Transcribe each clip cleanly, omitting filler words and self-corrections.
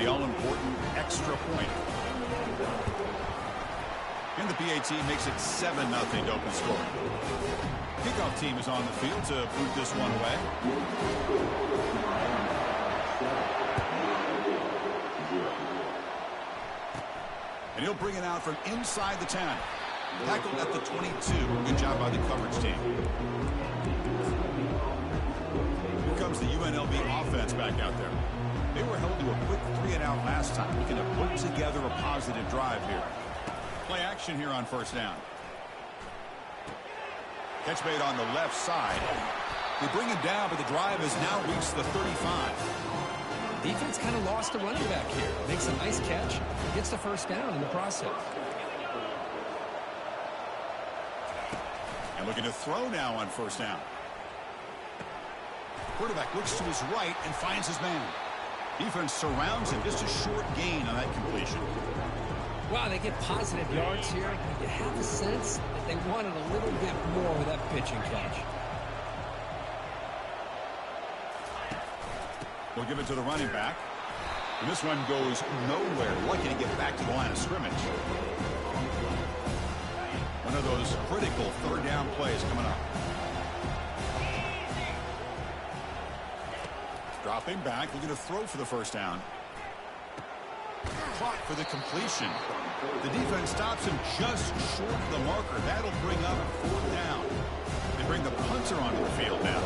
the all-important extra point. And the PAT makes it 7-0 to open scoring. Kickoff team is on the field to boot this one away. And he'll bring it out from inside the 10. Tackled at the 22. Good job by the coverage team. Here comes the UNLV offense back out there. They were held to a quick 3-and-out last time. Looking to put together a positive drive here. Play action here on first down. Catch made on the left side. They bring him down, but the drive has now reached the 35. Defense kind of lost the running back here. Makes a nice catch. Gets the first down in the process. And looking to throw now on first down. Quarterback looks to his right and finds his man. Defense surrounds him. Just a short gain on that completion. Wow, they get positive yards here. You have a sense that they wanted a little bit more with that pitch and catch. We'll give it to the running back. And this one goes nowhere. Lucky to get back to the line of scrimmage. One of those critical third down plays coming up. Dropping back, looking to throw for the first down. Caught for the completion. The defense stops him just short of the marker. That'll bring up fourth down. They bring the punter onto the field now.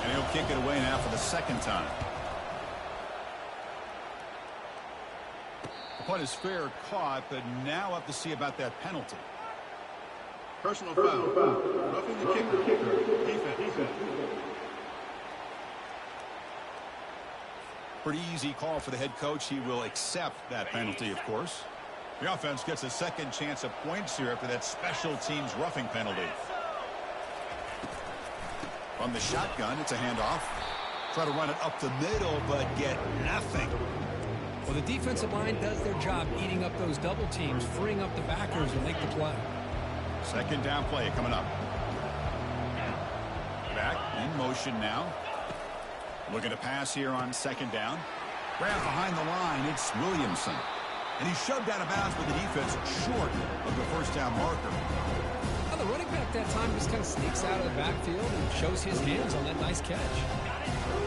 And he'll kick it away now for the second time. The punt is fair caught, but now up to see about that penalty. Personal foul. Roughing the kicker. Defense. Pretty easy call for the head coach. He will accept that penalty, of course. The offense gets a second chance at points here after that special teams roughing penalty. From the shotgun, it's a handoff. Try to run it up the middle, but get nothing. Well, the defensive line does their job eating up those double teams, freeing up the backers to make the play. Second down play coming up. Back in motion now. Looking to pass here on second down. Grab behind the line. It's Williamson. And he's shoved out of bounds with the defense short of the first down marker. Well, the running back that time just kind of sneaks out of the backfield and shows his hands on that nice catch.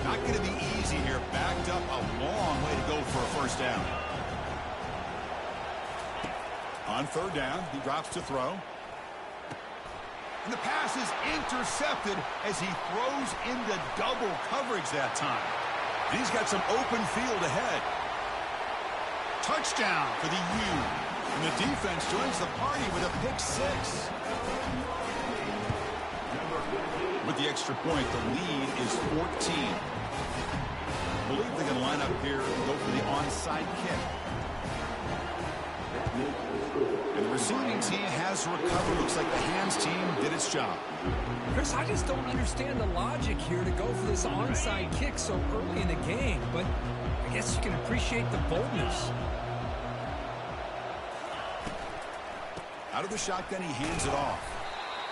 Not going to be easy here. Backed up a long way to go for a first down. On third down, he drops to throw. And the pass is intercepted as he throws into double coverage that time. And he's got some open field ahead. Touchdown for the U. And the defense joins the party with a pick six. With the extra point, the lead is 14. I believe they're going to line up here and go for the onside kick. And the receiving team has recovered. Looks like the hands team did its job. Chris, I just don't understand the logic here to go for this onside kick so early in the game, but I guess you can appreciate the boldness. Out of the shotgun, he hands it off.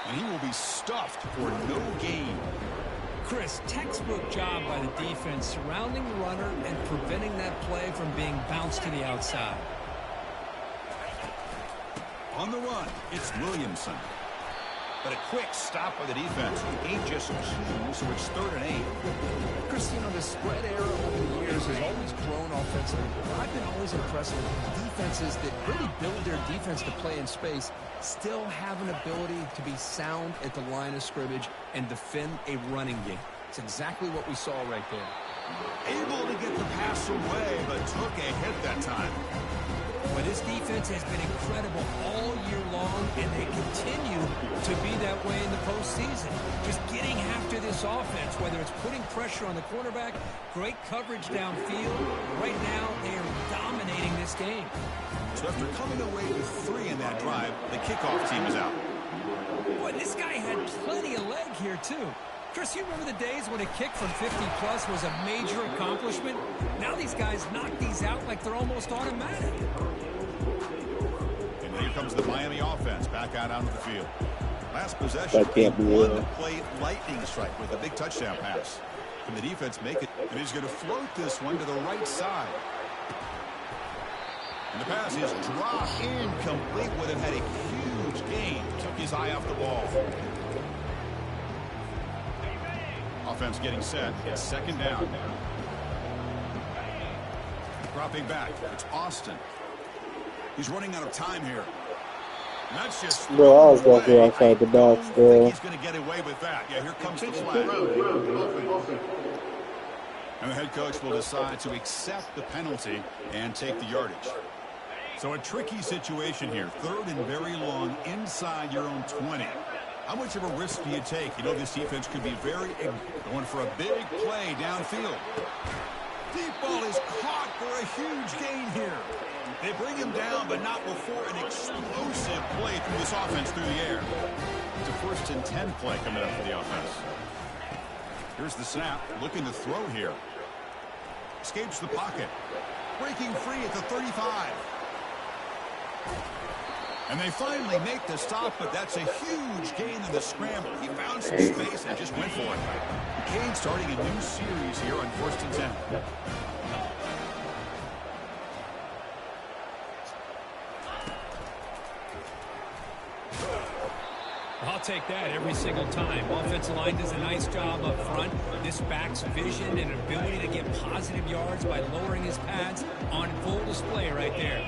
And he will be stuffed for no gain. Chris, textbook job by the defense surrounding the runner and preventing that play from being bounced to the outside. On the run, it's Williamson. But a quick stop by the defense. 8 just 2, so it's 3rd and 8. Chris, you know, the spread era over the years has always grown offensively. I've been always impressed with defenses that really build their defense to play in space, still have an ability to be sound at the line of scrimmage and defend a running game. It's exactly what we saw right there. Able to get the pass away, but took a hit that time. Well, this defense has been incredible all year long, and they continue to be that way in the postseason. Just getting after this offense, whether it's putting pressure on the quarterback, great coverage downfield. Right now, they are dominating this game. So after coming away with 3 in that drive, the kickoff team is out. Boy, this guy had plenty of leg here, too. Chris, you remember the days when a kick from 50-plus was a major accomplishment? Now these guys knock these out like they're almost automatic. And here comes the Miami offense back out onto the field. Last possession, one play lightning strike with a big touchdown pass. Can the defense make it? And he's going to float this one to the right side. And the pass is dropped incomplete. Would have had a huge gain. Took his eye off the ball. Offense getting set. It's second down. Dropping back. It's Austin. He's running out of time here. And that's just Bro, I was walking outside the box, bro. He's going to get away with that. Yeah, here comes the flag. And the head coach will decide to accept the penalty and take the yardage. So a tricky situation here. Third and very long inside your own 20. How much of a risk do you take? You know this defense could be going for a big play downfield. Deep ball is caught for a huge gain here. They bring him down, but not before an explosive play through this offense through the air. It's a 1st and 10 play coming up for the offense. Here's the snap, looking to throw here. Escapes the pocket. Breaking free at the 35. And they finally make the stop, but that's a huge gain in the scramble. He found some space and just went for it. Kane starting a new series here on 1st and 10. I'll take that every single time. Offensive line does a nice job up front. This back's vision and ability to get positive yards by lowering his pads on full display right there.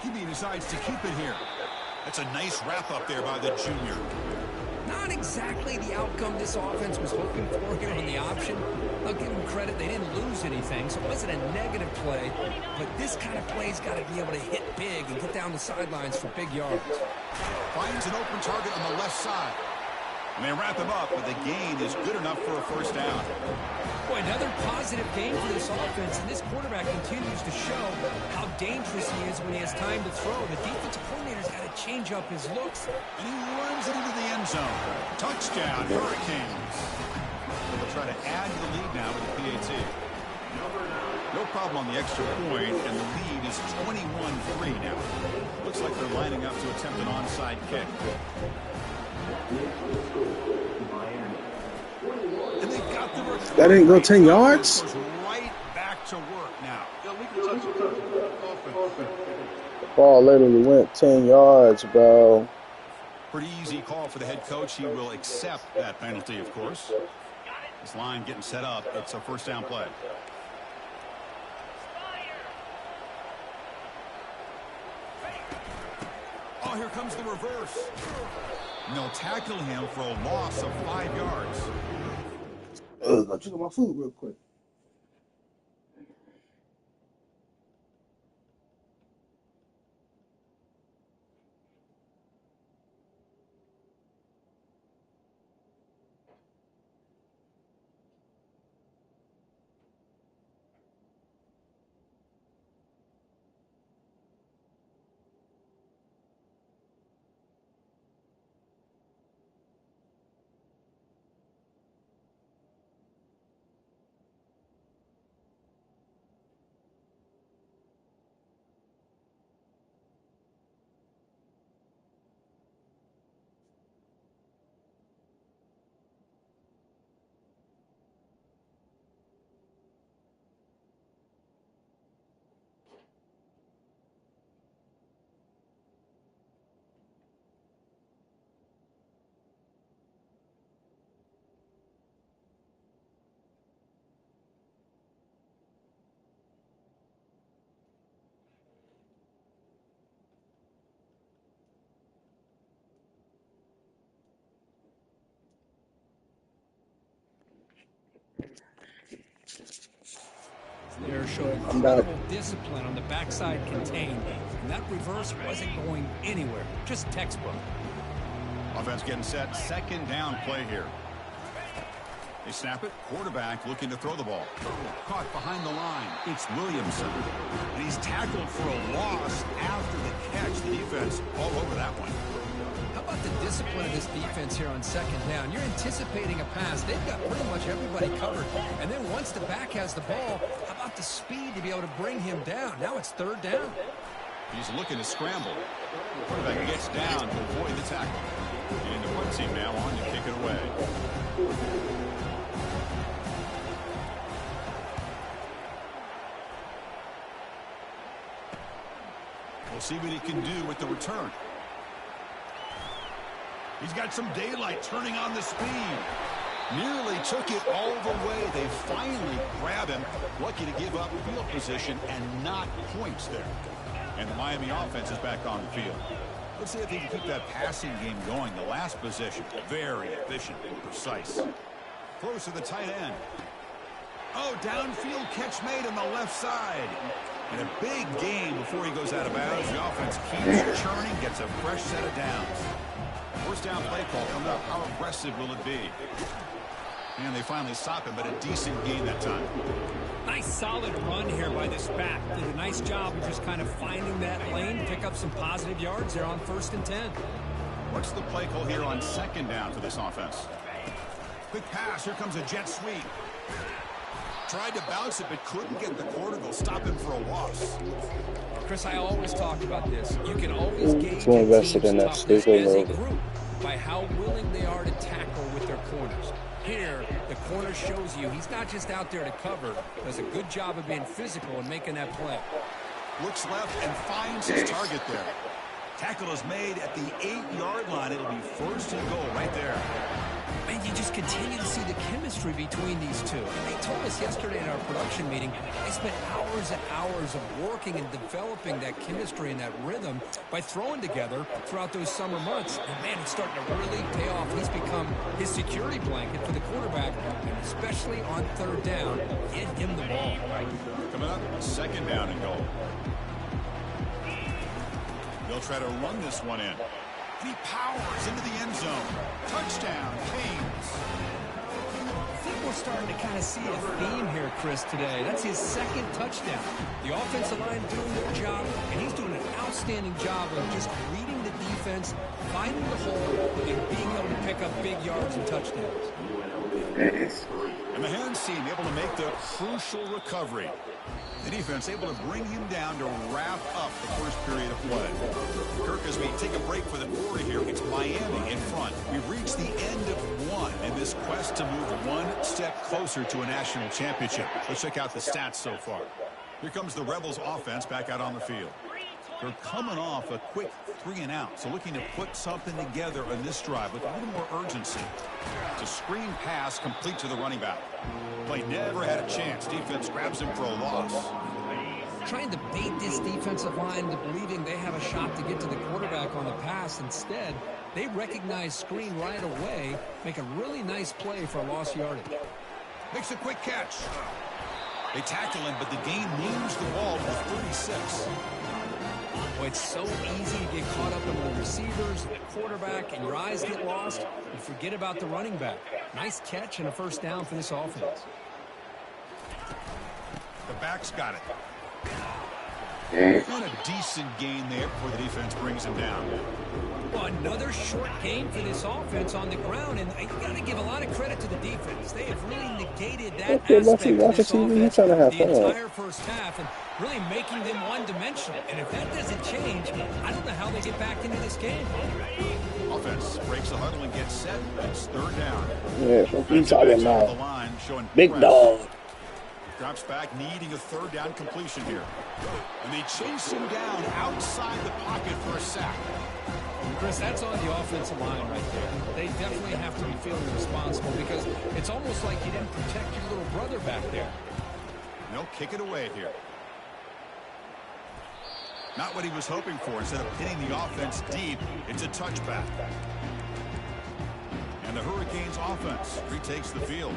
QB decides to keep it here. That's a nice wrap up there by the junior. Not exactly the outcome this offense was hoping for here on the option. I'll give them credit. They didn't lose anything, so it wasn't a negative play. But this kind of play's got to be able to hit big and get down the sidelines for big yards. Finds an open target on the left side. And they wrap him up, but the gain is good enough for a 1st down. Boy, another positive game for this offense, and this quarterback continues to show how dangerous he is when he has time to throw. The defensive coordinator's got to change up his looks. And he runs it into the end zone. Touchdown, Hurricanes. They'll try to add to the lead now with the PAT. No problem on the extra point, and the lead is 21-3 now. Looks like they're lining up to attempt an onside kick. And they've got the That didn't go 10 yards? Right back to work now. Ball literally went 10 yards, bro. Pretty easy call for the head coach. He will accept that penalty, of course. This line getting set up. It's a 1st down play. Oh, here comes the reverse. And they'll tackle him for a loss of 5 yards. I'll check my food real quick. They're showing incredible discipline on the backside contained. And that reverse wasn't going anywhere. Just textbook. Offense getting set. 2nd down play here. They snap it. Quarterback looking to throw the ball. Caught behind the line. It's Williamson. And he's tackled for a loss after the catch. The defense all over that one. How about the discipline of this defense here on 2nd down? You're anticipating a pass. They've got pretty much everybody covered. And then once the back has the ball, how about the speed to be able to bring him down? Now it's 3rd down. He's looking to scramble. Quarterback gets down to avoid the tackle. And the punt team now on to kick it away. We'll see what he can do with the return. He's got some daylight turning on the speed. Nearly took it all the way. They finally grab him. Lucky to give up field position and not points there. And the Miami offense is back on the field. Let's see if he can keep that passing game going. The last possession, very efficient and precise. Close to the tight end. Oh, downfield catch made on the left side. And a big gain before he goes out of bounds. The offense keeps churning, gets a fresh set of downs. First down play call coming up. How aggressive will it be? And they finally stop him, but a decent gain that time. Nice solid run here by this back. Did a nice job of just kind of finding that lane, pick up some positive yards there on 1st and 10. What's the play call here on 2nd down for this offense? Quick pass. Here comes a jet sweep. Tried to bounce it, but couldn't get the quarter. They'll stop him for a loss. Chris, I always talk about this. You can always gauge Too a invested team's in that toughness stupid as a move. group by how willing they are to tackle with their corners. Here, the corner shows you he's not just out there to cover, does a good job of being physical and making that play. Looks left and finds his target there. Tackle is made at the 8-yard line. It'll be 1st and goal right there. Man, you just continue to see the chemistry between these two. And they told us yesterday in our production meeting, they spent hours and hours of working and developing that chemistry and that rhythm by throwing together throughout those summer months. And man, it's starting to really pay off. He's become his security blanket for the quarterback, and especially on 3rd down, get him the ball. Coming up, 2nd down and goal. They'll try to run this one in. He powers into the end zone. Touchdown, Canes. I think we're starting to kind of see a theme here, Chris, today. That's his 2nd touchdown. The offensive line doing their job, and he's doing an outstanding job of just reading the defense, finding the hole, and being able to pick up big yards and touchdowns. And the hands team able to make the crucial recovery. The defense able to bring him down to wrap up the first period of play. Kirk, as we take a break for the quarter here, it's Miami in front. We've reached the end of one in this quest to move one step closer to a national championship. Let's check out the stats so far. Here comes the Rebels offense back out on the field. They're coming off a quick 3-and-out, so looking to put something together on this drive with a little more urgency. It's a screen pass complete to the running back. Play never had a chance. Defense grabs him for a loss. Trying to bait this defensive line into believing they have a shot to get to the quarterback on the pass. Instead, they recognize screen right away, make a really nice play for lost yardage. Makes a quick catch. They tackle him, but the game moves the ball to the 36. Boy, it's so easy to get caught up in the receivers and the quarterback, and your eyes get lost. You forget about the running back. Nice catch and a 1st down for this offense. The back's got it. And a decent gain there before the defense brings him down. Well, another short gain for this offense on the ground, and you got to give a lot of credit to the defense. They have really negated that aspect of this offense the entire first half and really making them one-dimensional. And if that doesn't change, I don't know how they get back into this game. Offense breaks the huddle and gets set. It's 3rd down. Yeah, what you talking about? Line, showing Big press. dog. Drops back, needing a 3rd down completion here. And they chase him down outside the pocket for a sack. Chris, that's on the offensive line right there. They definitely have to be feeling responsible because it's almost like you didn't protect your little brother back there. They'll kick it away here. Not what he was hoping for. Instead of hitting the offense deep, it's a touchback. And the Hurricanes offense retakes the field.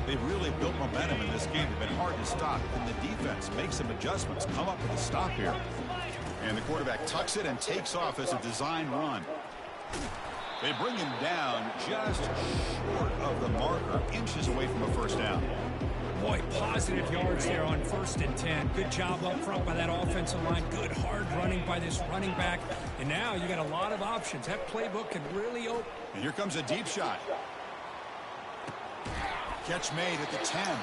They've really built momentum in this game. They've been hard to stop. And the defense makes some adjustments, come up with a stop here. And the quarterback tucks it and takes off as a design run. They bring him down just short of the marker, inches away from a 1st down. Boy, positive yards there on 1st and 10. Good job up front by that offensive line. Good hard running by this running back. And now you got a lot of options. That playbook can really open. And here comes a deep shot. Catch made at the 10.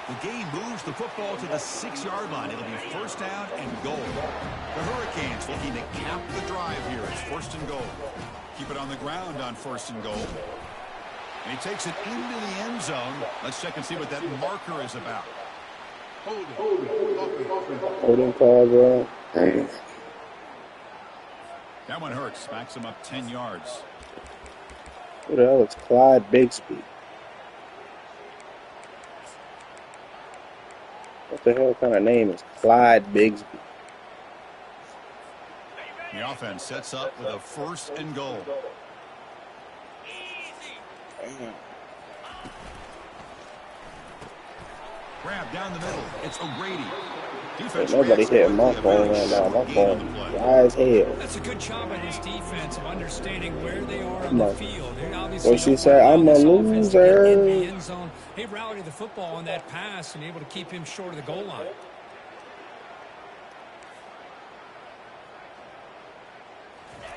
The game moves the football to the 6-yard line. It'll be 1st down and goal. The Hurricanes looking to cap the drive here. It's 1st and goal. Keep it on the ground on 1st and goal. And he takes it into the end zone. Let's check and see what that marker is about. Holding call, bro. That one hurts. Smacks him up 10 yards. Who the hell is Clyde Bigsby? What the hell kind of name is Clyde Bigsby? The offense sets up with a 1st and goal. Grab down the middle. It's O'Grady. Defense Nobody hitting my phone right now. My phone dry as hell. That's a good job by this defense of understanding where they are on the field. They obviously What she said, I'm a loser. In the end zone. They rallied the football on that pass and able to keep him short of the goal line.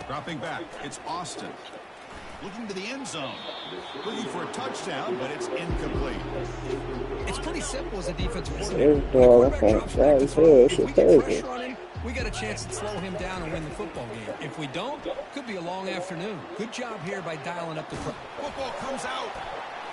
Dropping back, it's Austin. Looking to the end zone. Looking for a touchdown, but it's incomplete. It's pretty simple as a defensive It's pressure on him, we got a chance to slow him down and win the football game. If we don't, could be a long afternoon. Good job here by dialing up the pressure. Football comes out,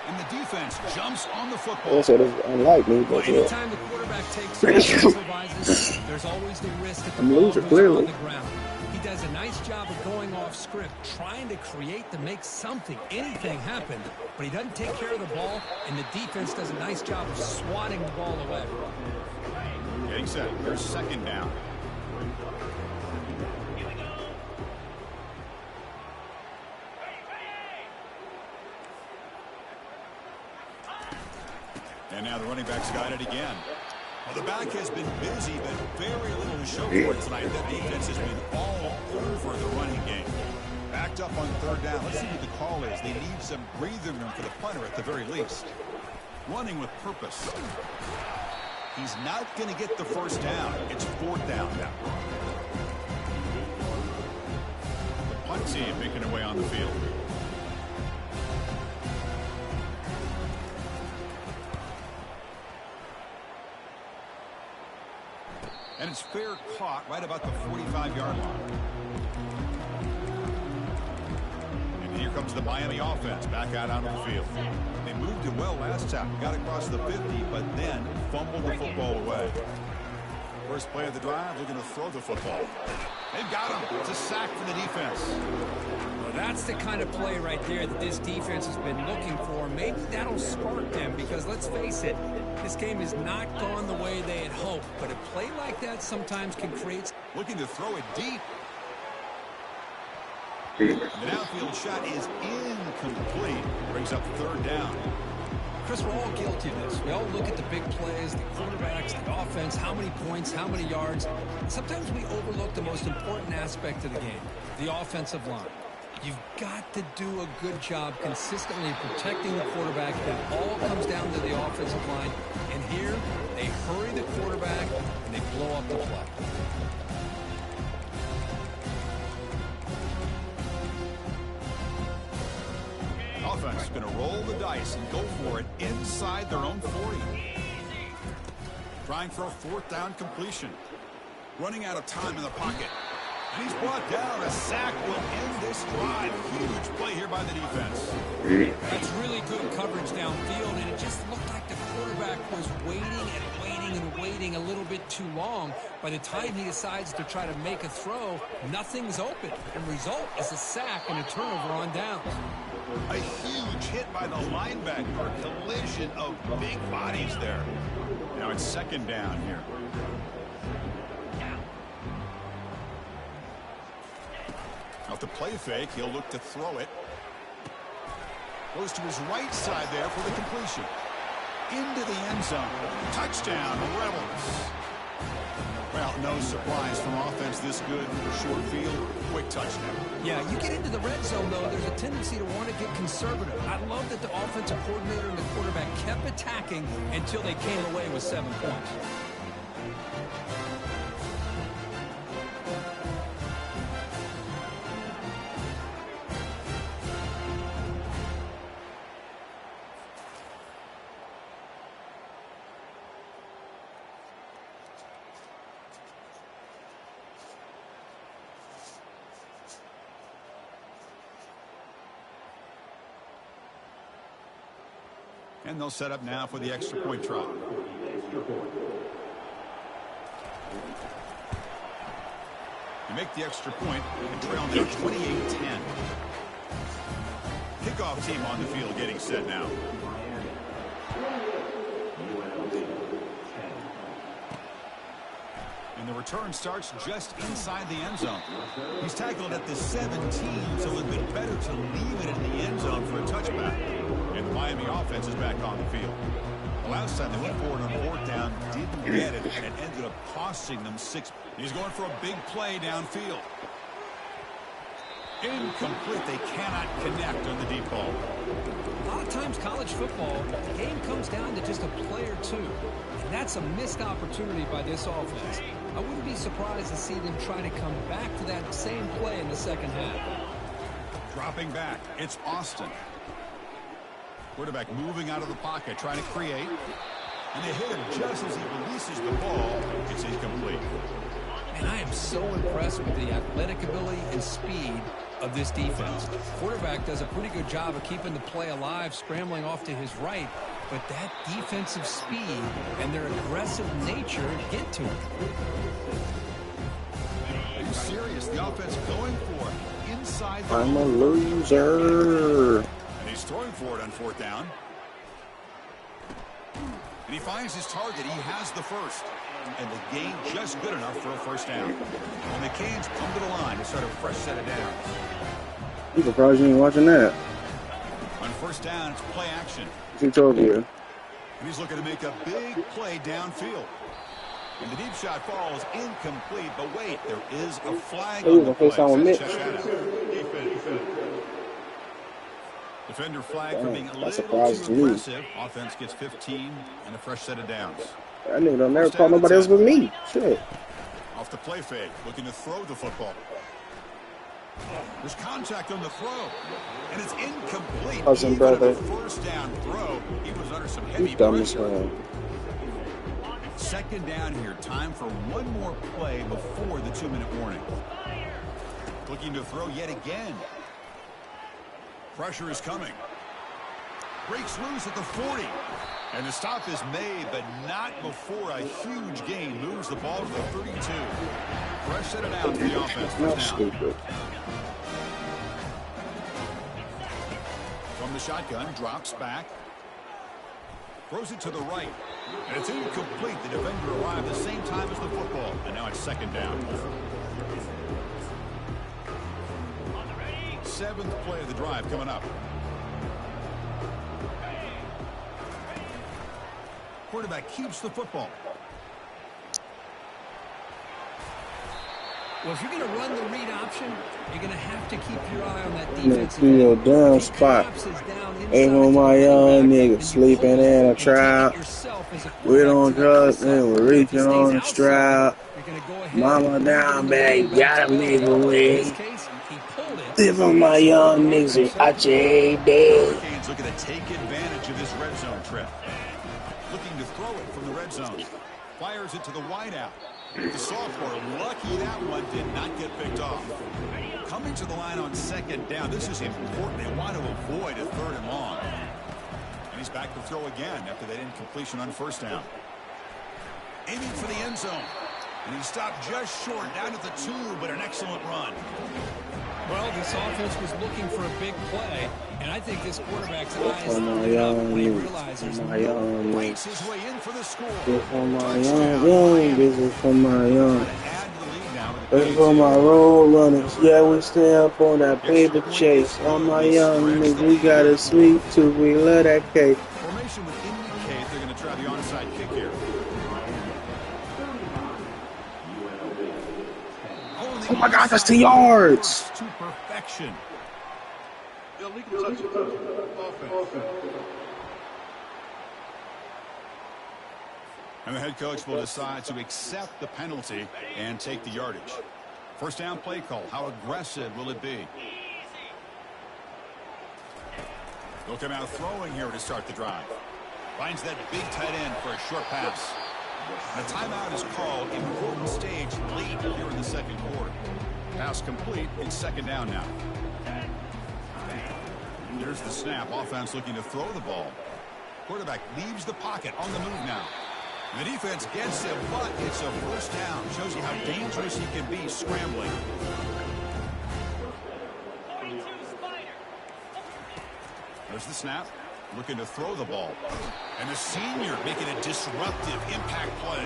and the defense jumps on the football. They said it's unlike me, but yeah. Anytime the quarterback takes improvises, there's always the risk that the ball goes on the ground. He does a nice job of going off script, trying to create to make something, anything happen, but he doesn't take care of the ball, and the defense does a nice job of swatting the ball away. Getting set. Here's 2nd down. And now the running back's got it again. Well, the back has been busy, but very little to show for it tonight. That defense has been all over the running game. Backed up on 3rd down. Let's see what the call is. They need some breathing room for the punter at the very least. Running with purpose. He's not going to get the 1st down. It's 4th down now. The punt team making their way on the field. And it's fair caught right about the 45-yard line. And here comes the Miami offense back out onto the field. They moved it well last time. Got across the 50, but then fumbled the football away. First play of the drive, looking to throw the football. They've got him. It's a sack for the defense. Well, that's the kind of play right there that this defense has been looking for. Maybe that'll spark them because, let's face it, this game has not gone the way they had hoped. But a play like that sometimes can create... Looking to throw it deep. The downfield shot is incomplete. Brings up 3rd down. Chris, we're all guilty of this. We all look at the big plays, the quarterbacks, the offense, how many points, how many yards. Sometimes we overlook the most important aspect of the game, the offensive line. You've got to do a good job consistently protecting the quarterback. It all comes down to the offensive line. And here, they hurry the quarterback, and they blow up the play. Offense is going to roll the dice and go for it inside their own 40. Trying for a 4th down completion. Running out of time in the pocket. And he's brought down. A sack will end this drive. Huge play here by the defense. That's really good coverage downfield, and it just looked like the quarterback was waiting and waiting and waiting a little bit too long. By the time he decides to try to make a throw, nothing's open. The result is a sack and a turnover on downs. A huge hit by the linebacker. A collision of big bodies there. Now it's 2nd down here. Off the play fake, he'll look to throw it. Goes to his right side there for the completion. Into the end zone. Touchdown, Rebels. Well, no surprise from offense this good. Short field, quick touchdown. Yeah, you get into the red zone, though, there's a tendency to want to get conservative. I love that the offensive coordinator and the quarterback kept attacking until they came away with 7 points. And they'll set up now for the extra point try. You make the extra point and trail now 28-10. Kickoff team on the field getting set now. And the return starts just inside the end zone. He's tackled at the 17, so a little bit better to leave it in the end zone for a touchback. And the Miami offense is back on the field. The last time they went forward on fourth down, didn't get it, and it ended up costing them 6. He's going for a big play downfield. Incomplete. They cannot connect on the deep ball. A lot of times college football, the game comes down to just a play or two. And that's a missed opportunity by this offense. I wouldn't be surprised to see them try to come back to that same play in the second half. Dropping back, it's Austin. Quarterback moving out of the pocket, trying to create. And they hit him just as he releases the ball. It's incomplete. And I am so impressed with the athletic ability and speed of this defense. Quarterback does a pretty good job of keeping the play alive, scrambling off to his right. But that defensive speed and their aggressive nature get to him. Are you serious? The offense going for it inside the I'm a loser. And he's throwing for it on fourth down. And he finds his target. He has the first. And the gain just good enough for a first down. And the Canes come to the line to start a fresh set of downs. I'm surprised you ain't watching that. On first down, it's play action. Who told you? And he's looking to make a big play downfield. And the deep shot falls incomplete. But wait, there is a flag on the play. Defender flag for being a little too aggressive. Offense gets 15 and a fresh set of downs. That nigga don't never call nobody else but me. Shit. Off the play fake, looking to throw the football. There's contact on the throw, and it's incomplete. Cousin, brother. First down throw. He was under some heavy pressure. Second down here. Time for one more play before the 2-minute warning. Looking to throw yet again. Pressure is coming. Breaks loose at the 40. And the stop is made, but not before a huge gain. Moves the ball to the 32. Fresh set it out to the offense. Not stupid. From the shotgun, drops back. Throws it to the right. And it's incomplete. The defender arrived the same time as the football. And now it's second down. Seventh play of the drive coming up. Quarterback keeps the football. Well, if you're going to run the read option, you're going to have to keep your eye on that defensive your down spot. Ain't on my young nigga sleeping in a trap. We don't trust and we're reaching on the strap. Mama down, babe, gotta make a way. Live on my young niggas out your day. Hurricanes looking to take advantage of this red zone trip. Looking to throw it from the red zone. Fires it to the wideout. The sophomore, lucky that one did not get picked off. Coming to the line on second down. This is important. They want to avoid a third and long. And he's back to throw again after that incompletion on first down. Aiming for the end zone. And he stopped just short, down at the 2, but an excellent run. Well, this offense was looking for a big play, and I think this quarterback's eyes For my lit up young when he niggas, realized there's for my no young Breaks niggas. his way in for the score. This for my young, this is for my young. Add to the lead now with the This is for my road runners. Yeah, we stay up on that paper chase. All my young niggas, we got a sweet tooth. We love that cake. Formation would indicate they're going to try the onside kick here. Oh my God, that's 10 yards. To perfection. Illegal touch. Offense. And the head coach will decide to accept the penalty and take the yardage. First down play call. How aggressive will it be? They'll come out throwing here to start the drive. Finds that big tight end for a short pass. And a timeout is called. Important stage late here in the second quarter. Pass complete. It's second down now. There's the snap. Offense looking to throw the ball. Quarterback leaves the pocket on the move now. The defense gets him, but it's a first down. Shows you how dangerous he can be scrambling. There's the snap. Looking to throw the ball. And the senior making a disruptive impact play.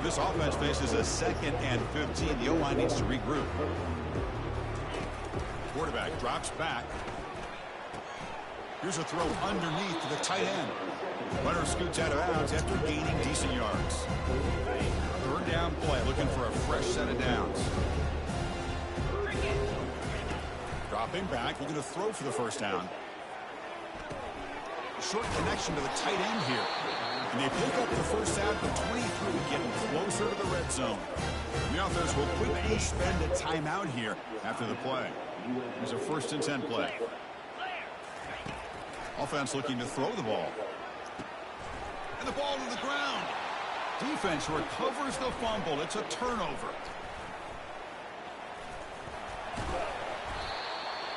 This offense faces a 2nd and 15. The O-line needs to regroup. Quarterback drops back. Here's a throw underneath to the tight end. Runner scoots out of bounds after gaining decent yards. 3rd down play, looking for a fresh set of downs. Dropping back, looking to throw for the first down. Short connection to the tight end here. And they pick up the first down at the 23, getting closer to the red zone. The offense will quickly spend a timeout here after the play. There's a 1st and 10 play. Offense looking to throw the ball. And the ball to the ground. Defense recovers the fumble. It's a turnover.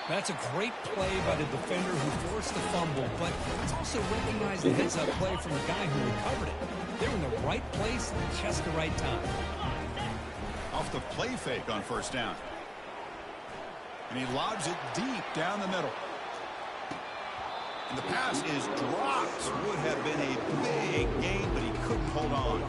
That's a great play by the defender who forced the fumble, but it's also recognized the heads-up play from the guy who recovered it. They're in the right place at just the right time. Off the play fake on first down. And he lobs it deep down the middle. And the pass is dropped. Would have been a big gain, but he couldn't hold on.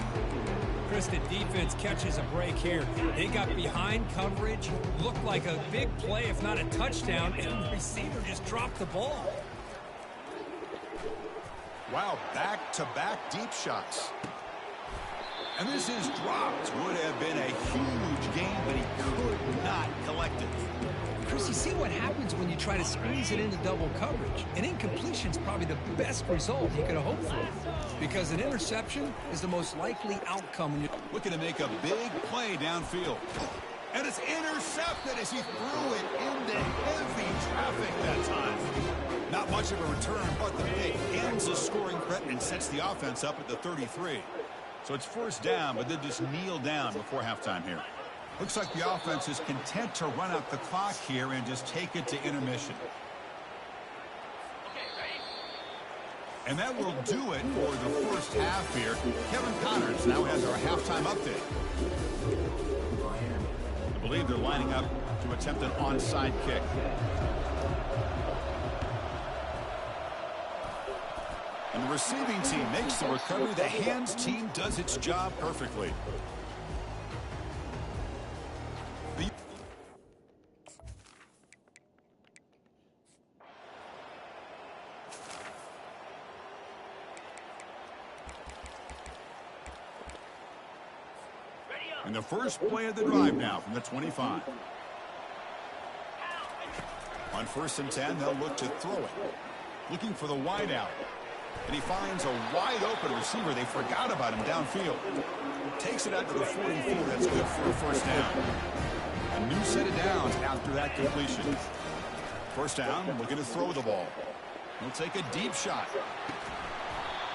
Chris, the defense catches a break here. They got behind coverage, looked like a big play, if not a touchdown, and the receiver just dropped the ball. Wow, back-to-back deep shots. And this is dropped. Would have been a huge gain, but he could not collect it. Chris, you see what happens when you try to squeeze it into double coverage. An incompletion is probably the best result you could have hoped for, because an interception is the most likely outcome when you're looking to make a big play downfield. And it's intercepted as he threw it into heavy traffic that time. Not much of a return, but the pick ends the scoring threat and sets the offense up at the 33. So it's first down, but they just kneel down before halftime here. Looks like the offense is content to run out the clock here and just take it to intermission. And that will do it for the first half here. Kevin Connors now has our halftime update. I believe they're lining up to attempt an onside kick. And the receiving team makes the recovery. The hands team does its job perfectly. And the first play of the drive now from the 25. On 1st and 10, they'll look to throw it. Looking for the wide out. And he finds a wide open receiver. They forgot about him downfield. Takes it out to the 44. That's good for a first down. A new set of downs after that completion. First down, looking to throw the ball. He'll take a deep shot.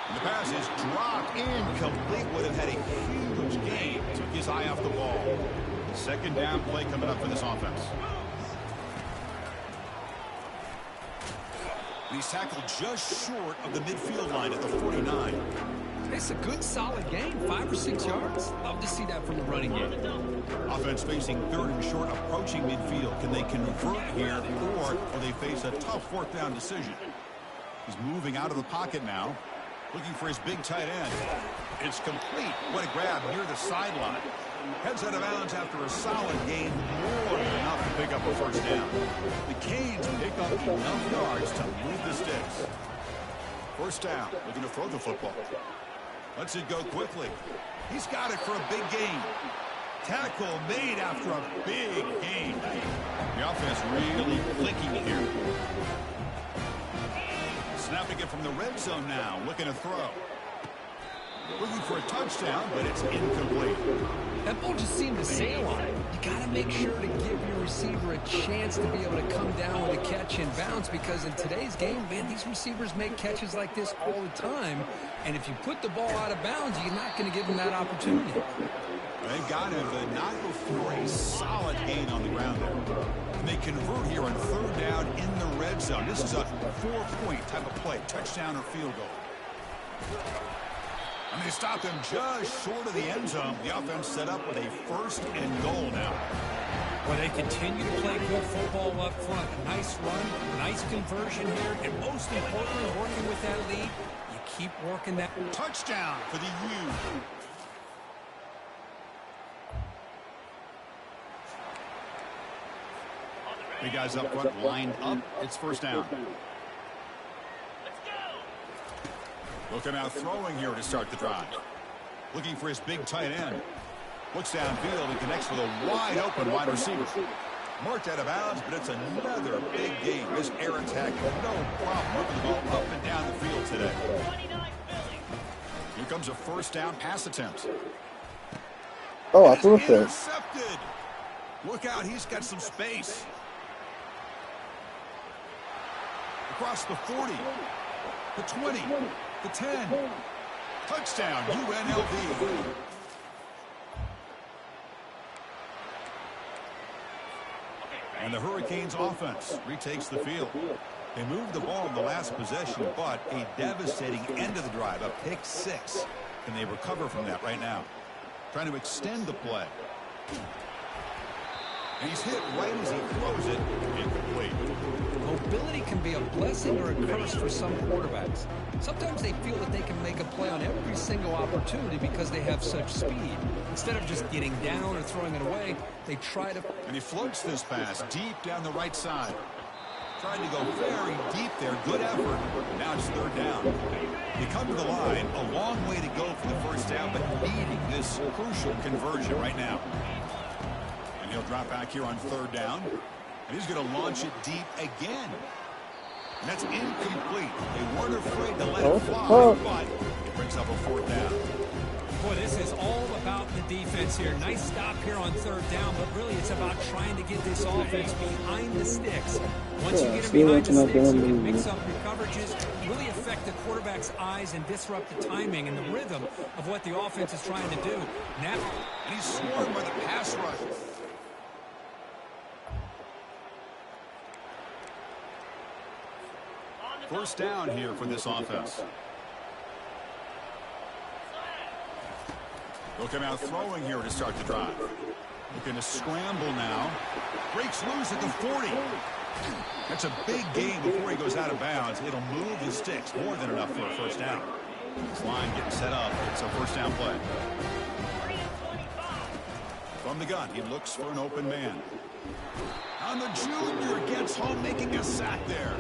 And the pass is dropped incomplete. Would have had a huge gain. Took his eye off the ball. 2nd down play coming up for this offense. And he's tackled just short of the midfield line at the 49. It's a good, solid game, 5 or 6 yards. Love to see that from the running game. Offense facing 3rd and short, approaching midfield. Can they convert here, or will they face a tough 4th down decision? He's moving out of the pocket now. Looking for his big tight end. It's complete. What a grab near the sideline. Heads out of bounds after a solid gain. More than enough to pick up a first down. The Canes pick up enough yards to move the sticks. First down. Looking to throw the football. Lets it go quickly. He's got it for a big gain. Tackle made after a big gain. The offense really clicking here. Snapping it from the red zone now. Looking to throw. Looking for a touchdown, but it's incomplete. That ball just seemed to sail on it. You got to make sure to give your receiver a chance to be able to come down with a catch and bounce, because in today's game, man, these receivers make catches like this all the time. And if you put the ball out of bounds, you're not going to give them that opportunity. They've got him, but not before a solid gain on the ground there. And they convert here on 3rd down in the red zone. This is a 4-point type of play, touchdown or field goal. And they stopped him just short of the end zone. The offense set up with a 1st and goal now. Well, they continue to play good football up front. A nice run, nice conversion here, and most importantly, working with that lead, you keep working that. Touchdown for the U. The guys up front lined up. It's 1st down. Looking out throwing here to start the drive. Looking for his big tight end. Looks downfield and connects with a wide open wide receiver. Marked out of bounds, but it's another big game. This air attack, no problem moving the ball up and down the field today. Here comes a 1st down pass attempt. Oh, I threw it. Intercepted. Look out, he's got some space. Across the 40, the 20, the 10. Touchdown, UNLV. And the Hurricanes offense retakes the field. They moved the ball in the last possession, but a devastating end of the drive, a pick 6. Can they recover from that right now? Trying to extend the play. And he's hit right as he throws it. Incomplete. Mobility can be a blessing or a curse for some quarterbacks. Sometimes they feel that they can make a play on every single opportunity because they have such speed. Instead of just getting down or throwing it away, they try to... And he floats this pass deep down the right side. Trying to go very deep there. Good effort. Now it's 3rd down. They come to the line. A long way to go for the 1st down, but needing this crucial conversion right now. And he'll drop back here on 3rd down. And he's going to launch it deep again. And that's incomplete. They weren't afraid to let it fly, but it brings up a 4th down. Boy, this is all about the defense here. Nice stop here on 3rd down, but really it's about trying to get this offense behind the sticks. Once you get them behind the sticks, you can mix up your coverages, really affect the quarterback's eyes and disrupt the timing and the rhythm of what the offense is trying to do. Now, and he's swarmed by the pass rush. 1st down here for this offense. Looking out throwing here to start the drive. Looking to scramble now. Breaks loose at the 40. That's a big gain before he goes out of bounds. It'll move the sticks. More than enough for a 1st down. This line getting set up. It's a 1st down play. From the gun, he looks for an open man. And the junior gets home, making a sack there.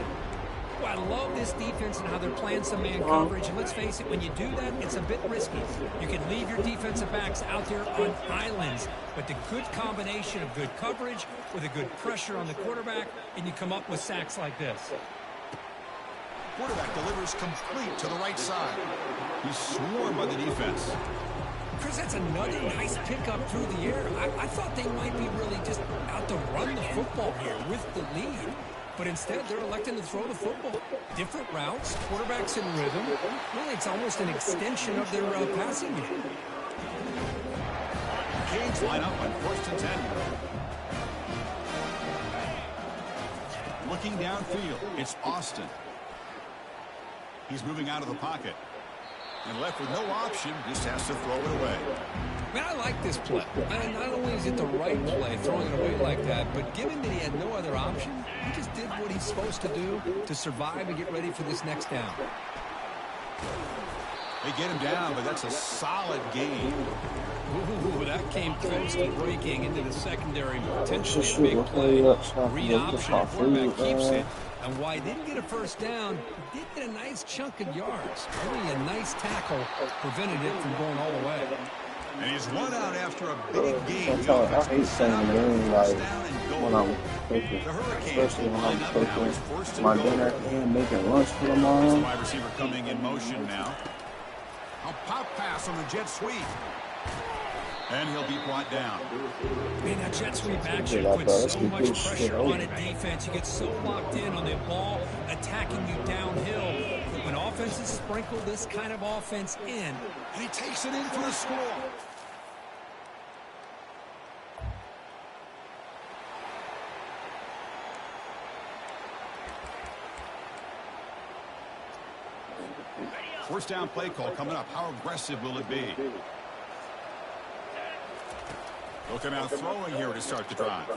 Well, I love this defense and how they're playing some man coverage. And let's face it, when you do that, it's a bit risky. You can leave your defensive backs out there on islands, but the good combination of good coverage with a good pressure on the quarterback, and you come up with sacks like this. Quarterback delivers complete to the right side. He's swarmed by the defense. Chris, that's another nice pickup through the air. I thought they might be really just out to run the football here with the lead. But instead, they're electing to throw the football. Different routes, quarterbacks in rhythm. Really, it's almost an extension of their passing game. Canes line up on 1st and 10. Looking downfield, it's Austin. He's moving out of the pocket. And left with no option, just has to throw it away. Man, I like this play. And not only is it the right play, throwing it away like that, but given that he had no other option, he just did what he's supposed to do to survive and get ready for this next down. They get him down, but that's a solid gain. Ooh, that came close to breaking into the secondary. Potentially a big play. Read option, quarterback keeps it. And while he didn't get a 1st down, he did get a nice chunk of yards. Really a nice tackle prevented it from going all the way. And he's run out after a big game. I hate saying game like when I'm cooking, The Hurricanes especially when I'm line up now. cooking It's 1st and my goal. dinner and making lunch for The tomorrow. wide receiver coming in motion now. A pop pass on the jet sweep. And he'll be brought down. Man, that jet sweep action puts so much pressure on a defense. You get so locked in on the ball attacking you downhill. But when offenses sprinkle this kind of offense in, And he takes it in for the score. First down play call coming up. How aggressive will it be? Looking out throwing here to start the drive.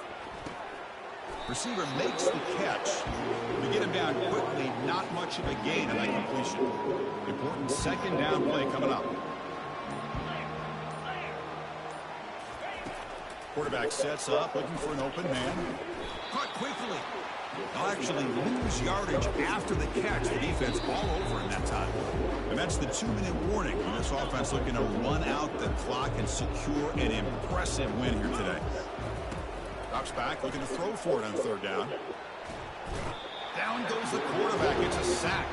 Receiver makes the catch. To get him down quickly, not much of a gain on that completion. Important second down play coming up. Quarterback sets up, looking for an open man. Caught quickly. They'll actually lose yardage after the catch. The defense all over in that time. And that's the 2-minute warning. And this offense looking to run out the clock and secure an impressive win here today. Drops back, looking to throw for it on third down. Down goes the quarterback. It's a sack.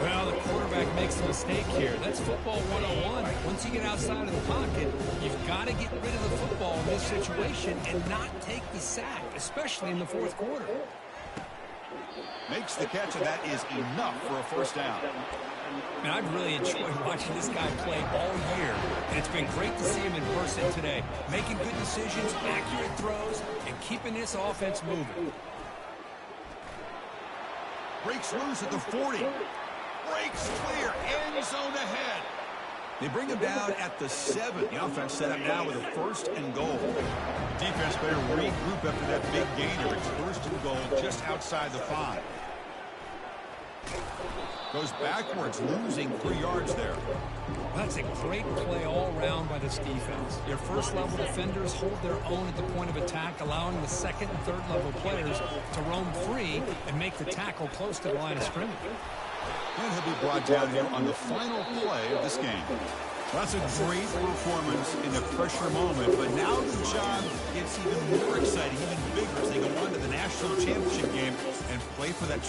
Well, the quarterback makes a mistake here. That's football 101. Once you get outside of the pocket, you've got to get rid of the football in this situation and not take the sack, especially in the fourth quarter. Makes the catch, and that is enough for a first down. Man, I've really enjoyed watching this guy play all year, and it's been great to see him in person today, making good decisions, accurate throws, and keeping this offense moving. Breaks loose at the 40. Breaks clear. End zone ahead. They bring him down at the 7. The offense set up now with a first and goal. The defense better regroup after that big gainer. It's first and goal just outside the 5. Goes backwards, losing 3 yards there. That's a great play all around by this defense. Your first-level defenders hold their own at the point of attack, allowing the second and third-level players to roam free and make the tackle close to the line of scrimmage. And he'll be brought down here on the final play of this game. Well, that's a great performance in the pressure moment, but now the job gets even more exciting, even bigger as they go on to the national championship game and play for that